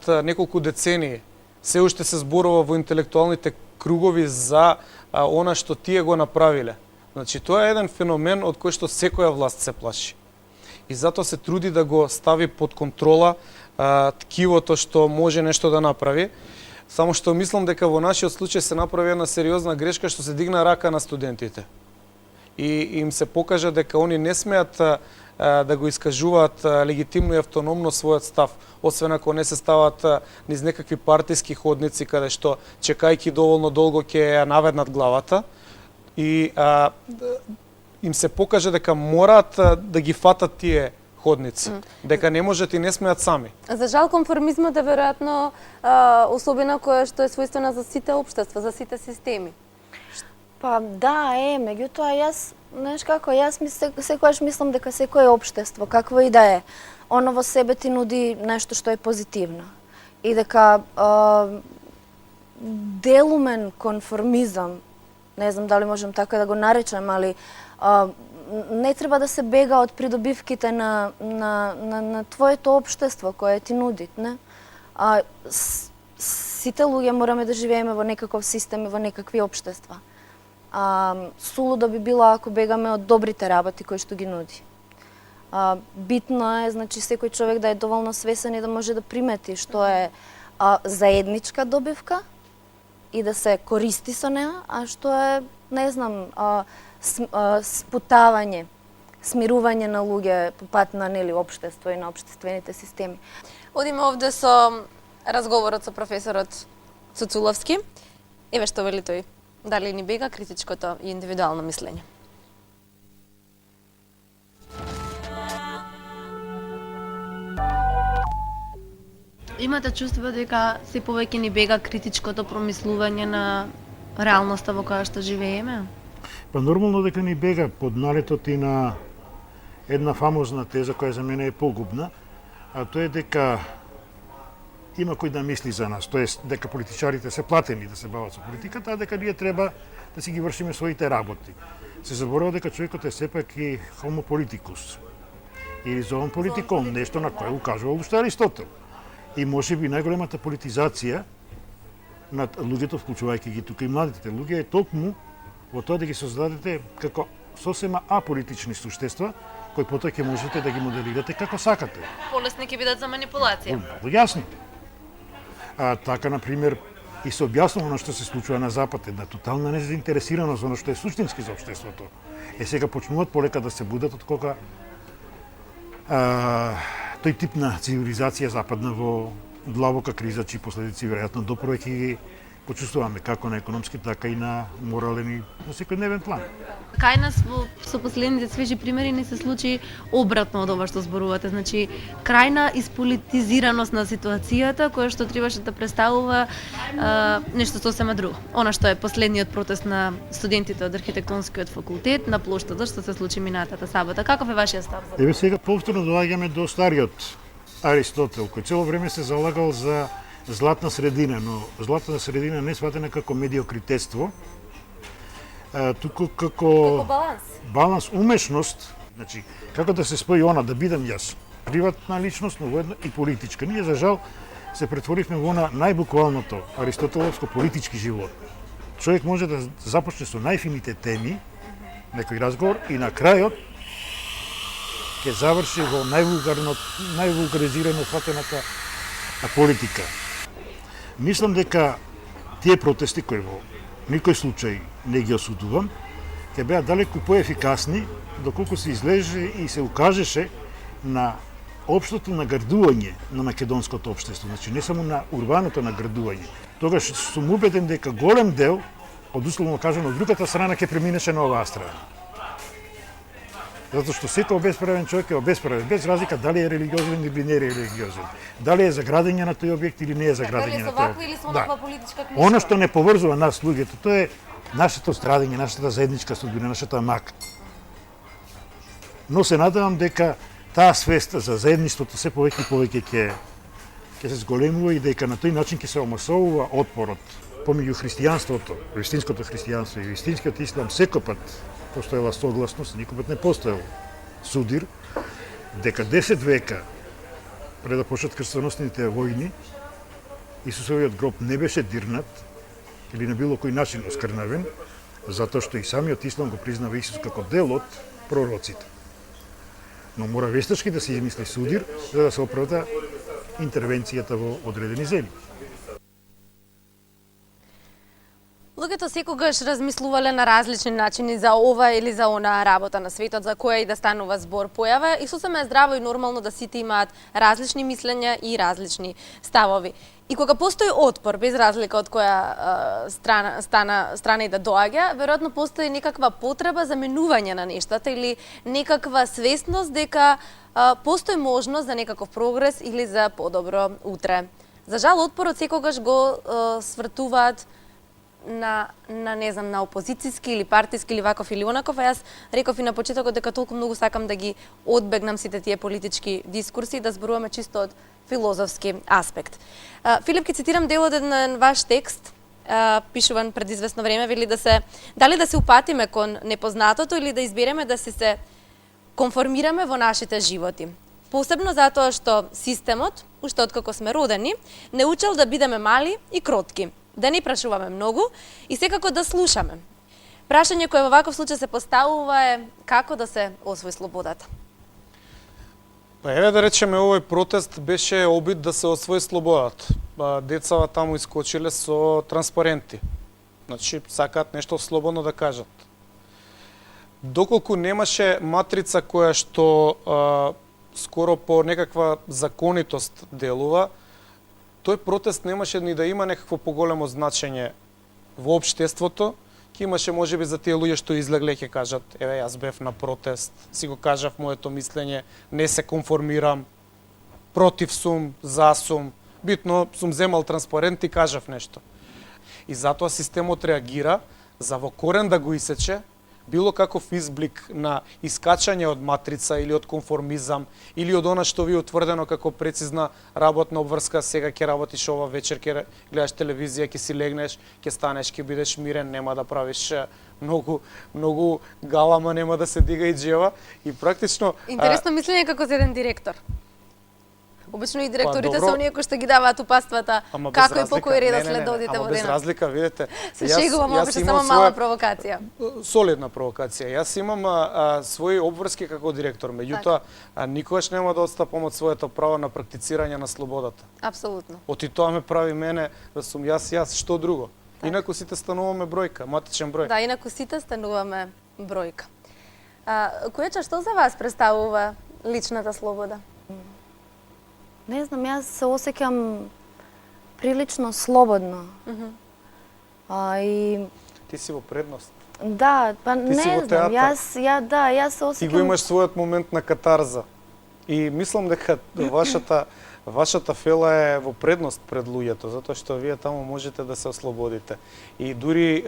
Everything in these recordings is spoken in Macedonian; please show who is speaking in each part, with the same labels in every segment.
Speaker 1: неколку децении се уште се зборува во интелектуалните кругови за она што тие го направиле. Значи, тоа е еден феномен од кој што секоја власт се плаши. И затоа се труди да го стави под контрола ткивото што може нешто да направи. Само што мислам дека во нашиот случај се направи една сериозна грешка што се дигна рака на студентите. И им се покажа дека они не смеат да го искажуваат легитимно и автономно својот став, освен ако не се стават низ некакви партиски ходници каде што чекајќи доволно долго ќе ја наведнат главата и им се покаже дека мораат да ги фатат тие ходници, дека не можат и не смеат сами.
Speaker 2: За жал, конформизмот е веројатно особина која што е својствена за сите општества, за сите системи.
Speaker 3: Па да, меѓутоа јас, знаеш како, јас секогаш мислам дека секое општество, какво и да е, оно во себе ти нуди нешто што е позитивно. И дека делумен конформизам, не знам дали можам така да го наречам, али не треба да се бега од придобивките на твоето општество кое ти нуди, не? Сите луѓе мораме да живееме во некаков систем и во некакви општества. Сулудо би било ако бегаме од добрите работи кои што ги нуди. Битно е, значи, секој човек да е доволно свесен и да може да примети што е заедничка добивка и да се користи со неа, а што е, не знам, спутавање, смирување на луѓе по пат на општество и на општествените системи.
Speaker 2: Одиме овде со разговорот со професорот Цуцуловски. Еве што вели тој. Дали ни бега критичкото и индивидуално мислење?
Speaker 4: Имате чувство дека се повеќе ни бега критичкото промислување на реалноста во која што живееме?
Speaker 5: Па нормално дека ни бега под налетот и на една фамозна теза која за мене е погубна, а тоа е дека има кој да мисли за нас, тоест дека политичарите се платени да се бават со политиката, а дека ние треба да си ги вршиме своите работи. Се заборава дека човекот е сепак и homo politicus, или zoon politikon, нешто на кое го кажувал уште Аристотел. И може би најголемата политизација над луѓето, вклучувајќи ги тука и младите луѓе, е токму во тоа да ги создадете како сосема аполитични суштества, кои потоа ќе можете да ги моделирате како сакате.
Speaker 4: Полесни ќе бидат за манипулација.
Speaker 5: Много јасно. Така, например, и се објаснува на што се случува на Запад, една тотална незаинтересираност за оно што е суштински за општеството. Сега почнуваат полека да се будат од кога тој тип на цивилизација западна во длабока криза, чии последици веројатно допро ќе ги почувствуваме како на економски, така и на морален и на секојдневен план.
Speaker 4: Кај нас со последните свежи примери не се случи обратно од ова што зборувате, значи крајна исполитизираност на ситуацијата која што требаше да представува нешто сосема друго. Она што е последниот протест на студентите од архитектонскиот факултет на плоштадот што се случи минатата сабота. Каков е вашиот став за тоа?
Speaker 5: Еве сега повторно доаѓаме до стариот Аристотел, кој цело време се залагал за златна средина, но златна средина не сватена како медиокритетство, туку како баланс, умешност, значи како да се спои она да бидам јас приватна личност, но воедно и политичка. Ние за жал се претворивме во она најбуквалното аристотеловско политички живот. Човек може да започне со најфините теми, некој разговор и на крајот ќе заврши во највулгаризирано фатената политика. Мислам дека тие протести кои во никој случај не ги осудувам, ќе беа далеку поефикасни доколку се излеже и се укажеше на општото наградување на македонското општество, значи не само на урбаното наградување. Тогаш сум убеден дека голем дел од условно кажано од другата страна ќе преминеше на оваа страна. Затоа што секој обесправен човек е обесправен, без разлика дали е религиозен или не е религиозен. Дали е за градење на тој објект или не е за градење на тој објект. Да. Оно што не поврзува нас луѓето, тоа е нашето страдење, нашата заедничка судбина, нашата мак. Но се надевам дека таа свест за заедништвото се повеќе и повеќе ќе се зголемува и дека на тој начин ќе се омасовува отпорот помеѓу христијанството, вистинското христијанство и вистинскиот ислам. Секој пат постоела согласност, никогаш не постоел судир, дека 10 века пред да почнат крстоносните војни, Исусовиот гроб не беше дирнат или на било кој начин оскрнавен, затоа што и самиот Ислам го признава Исус како дел од пророците. Но мора вештачки да се измисли судир за да се оправда интервенцијата во одредени земји.
Speaker 2: Луѓето секогаш размислувале на различни начини за ова или за она работа на светот, за која и да станува збор појава, и сосема е здраво и нормално да сите имаат различни мислења и различни ставови. И кога постои отпор, без разлика од која страна и да доаѓа, веројатно постои некаква потреба за менување на нештата или некаква свесност дека постои можност за некаков прогрес или за подобро утре. За жал, отпорот секогаш го свртуваат на не знам, на опозицијски или партиски или ваков или онаков, а јас реков и на почетокот дека толку многу сакам да ги одбегнам сите тие политички дискурси и да зборуваме чисто од филозофски аспект. Филип, ќе цитирам дел од еден ваш текст, пишуван пред известно време, вели дали да се упатиме кон непознатото или да избереме да се конформираме во нашите животи. Посебно затоа што системот, уште откако сме родени, не учел да бидеме мали и кротки, да не прашуваме многу и секако да слушаме. Прашање кое во ваков случај се поставува е како да се освои слободата.
Speaker 1: Па еве да речеме, овој протест беше обид да се освои слободата. Децава таму искочиле со транспаренти. Значи, сакаат нешто слободно да кажат. Доколку немаше матрица која што скоро по некаква законитост делува, тој протест немаше ни да има некакво поголемо значење во општеството, ќе имаше можеби за тие луѓе што излегле ќе кажат, еве јас бев на протест, си го кажав моето мислење, не се конформирам, против сум, за сум, битно сум земал транспарент и кажав нешто. И затоа системот реагира за во корен да го исече било каков изблик на искачање од матрица или од конформизам или од она што ви утврдено како прецизна работна обврска, сега ќе работиш ова, вечер ќе гледаш телевизија, ќе си легнеш, ќе станеш, ќе бидеш мирен, нема да правиш многу галама, нема да се дига и джева и практично
Speaker 2: Интересно мислење како за еден директор. Обично и директорите
Speaker 1: добро,
Speaker 2: се оние кои што ги даваат упатствата како и по кој редослед да одите во
Speaker 1: без
Speaker 2: денот.
Speaker 1: разлика, видите.
Speaker 2: Се шегувам, обично само мала провокација.
Speaker 1: Солидна провокација. Јас имам своји обврски како директор, меѓутоа никогаш нема да отстапам од своето право на практицирање на слободата.
Speaker 2: Апсолутно.
Speaker 1: Оти тоа ме прави мене да сум јас, што друго. Инаку сите стануваме бројка, матичен број.
Speaker 2: Да, инаку сите стануваме бројка. Којача, што за вас представува личната слобода?
Speaker 3: Не знам, јас се осеќам прилично слободно. И
Speaker 1: Ти си во предност.
Speaker 3: да, па
Speaker 1: Ти си
Speaker 3: не
Speaker 1: во
Speaker 3: знам,
Speaker 1: театар.
Speaker 3: јас се
Speaker 1: Ти го
Speaker 3: осеќам.
Speaker 1: имаш својот момент на катарза. И мислам дека вашата фела е во предност пред луѓето, затоа што вие таму можете да се ослободите. И дури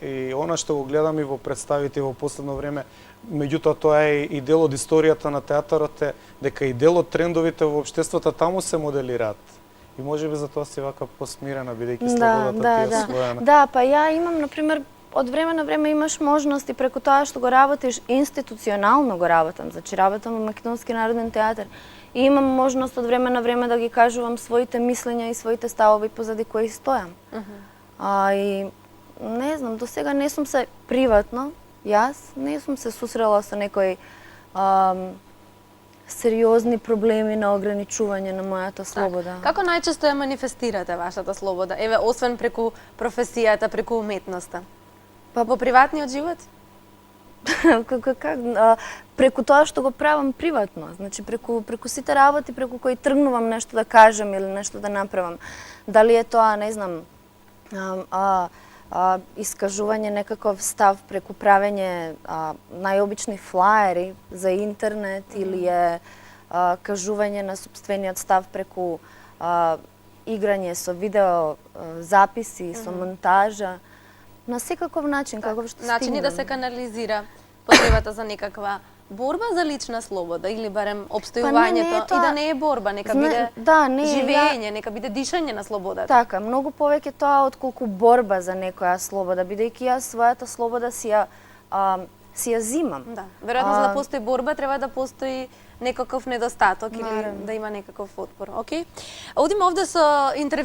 Speaker 1: и она што го гледам и во представите во последно време, меѓутоа тоа е и дел од историјата на театарот е дека и дел од трендовите во општеството таму се моделираат. И можеби затоа си вака посмирена, бидејќи слободата ти е освоена.
Speaker 3: Да, па ја имам, например, од време на време имаш можности преку тоа што го работиш институционално го работам, значи работам во Македонски народен театар. И имам можност од време на време да ги кажувам своите мислења и своите ставови позади кои стојам. И не знам, до сега не сум се приватно, јас не сум се susrela со некои сериозни проблеми на ограничување на мојата слобода.
Speaker 2: Како најчесто ја манифестирате вашата слобода? Еве, освен преку професијата, преку уметноста.
Speaker 3: Па
Speaker 2: Во приватниот живот?
Speaker 3: Преку тоа што го правам приватно, значи преку сите работи преку кои тргнувам нешто да кажам или нешто да направам. Дали е тоа, не знам, искажување некаков став преку правење најобични флаери за интернет или е кажување на сопствениот став преку играње со видео записи, со монтажа, на секаков начин, како што
Speaker 2: Начини да се канализира потребата за некаква борба за лична слобода или барем обстојувањето и да не е борба, нека биде живење, нека биде дишање на слободата.
Speaker 3: Така, многу повеќе тоа отколку борба за некоја слобода, бидејќи јас својата слобода си ја зимам.
Speaker 2: Да, веројатно за да постои борба треба да постои некаков недостаток или да има некаков отпор. Океј. Одиме овде со интервју